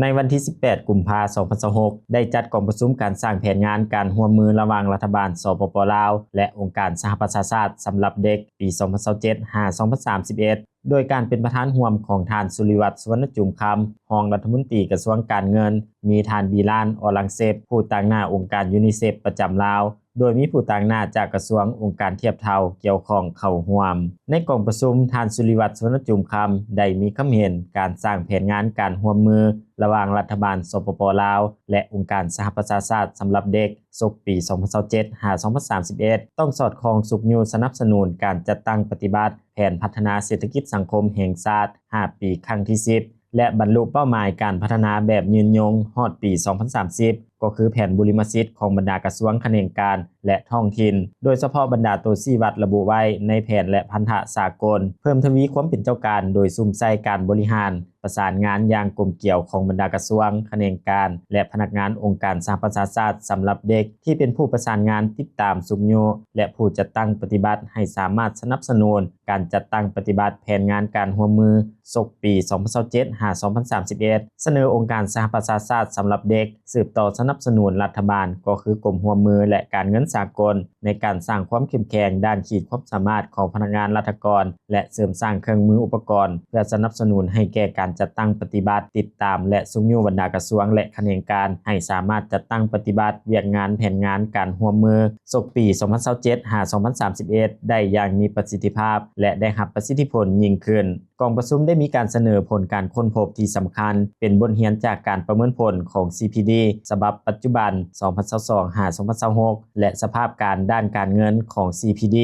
ในวันที่ 18 กุมภาพันธ์ 2026 ได้จัดกองประชุมการสร้างแผนงานการร่วมมือระหว่างรัฐบาลสปป.ลาวและองค์การสหประชาชาติสำหรับเด็กปี 2027-2031 โดยการเป็นประธานร่วมของท่านสุริวัฒน์ สุวรรณจุมคำรองรัฐมนตรีกระทรวงการเงิน มีท่านบีลาน ออลังเซฟผู้ต่างหน้าองค์การยูนิเซฟประจำลาวโดยมีผู้ต่างหน้าจากกระทรวงองค์การเทียบเท่าเกี่ยวข้องเข้าร่วมในกองประชุมท่านสุริวัฒน์ สุวรรณจุมคำได้มีความเห็นการสร้างแผนงานการร่วมมือระหว่างรัฐบาลสปป.ลาวและองค์การสหประชาชาติสำหรับเด็กศกปี 2027-2031 ต้องสอดคล้องสุขอยู่สนับสนุนการจัดตั้งปฏิบัติแผนพัฒนาเศรษฐกิจสังคมแห่งชาติ 5 ปีครั้งที่ 10 และบรรลุเป้าหมายการพัฒนาแบบยืนยงฮอดปี 2030 ก็คือแผนบุริมสิทธิ์ของบรรดากระทรวงแขนงการและท้องถิ่นโดยเฉพาะบรรดาตัวชี้วัดระบุไว้ในแผนและพันธะสากลเพิ่มทวีความเป็นเจ้าการโดยซุ่มใส่การบริหารประสานงานอย่างกลมเกี่ยวของบรรดากระทรวงแขนงการและพนักงานองค์การสหประชาชาติสำหรับเด็กที่เป็นผู้ประสานงานติดตามสุขอยู่และผู้จัดตั้งปฏิบัติให้สามารถสนับสนุนการจัดตั้งปฏิบัติแผนงานการร่วมมือศกปี 2027-2031 เสนอองค์การสหประชาชาติสำหรับเด็กสืบต่อสนับสนุนรัฐบาลก็คือกรมร่วมมือและการเงินสากลในการสร้างความเข้มแข็งด้านขีดความสามารถของพนักงานรัฐกรและเสริมสร้างเครื่องมืออุปกรณ์เพื่อสนับสนุนให้แก่การจัดตั้งปฏิบัติติดตามและสุขอยู่บรรดากระทรวงและแขนงการให้สามารถจัดตั้งปฏิบัติเวียกงานแผนงานการร่วมมือศกปี 2027-2031 ได้อย่างมีประสิทธิภาพและได้รับประสิทธิผลยิ่งขึ้นกองประชุมได้มีการเสนอผลการค้นพบที่สำคัญเป็นบทเรียนจากการประเมินผลของ CPD ฉบับปัจจุบัน 2022-2026 และสภาพการด้านการเงินของ CPD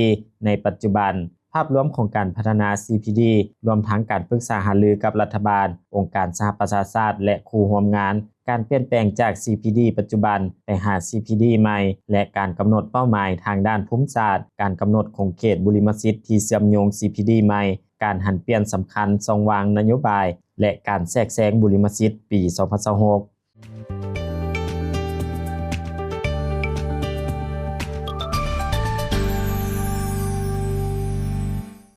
ในปัจจุบันภาพรวมของการพัฒนา CPD รวมทั้งการปรึกษาหารือกับรัฐบาลองค์การสหประชาชาติและคู่ร่วมงานการเปลี่ยนแปลงจาก CPD ปัจจุบันไปหา CPD ใหม่และการกำหนดเป้าหมายทางด้านภูมิศาสตร์การกำหนดของเขตบุริมสิทธิ์ที่เชื่อมโยง CPD ใหม่การหันเปลี่ยนสำคัญทรงวางนโยบายและการแทรกแซงบุริมสิทธิ์ปี 2026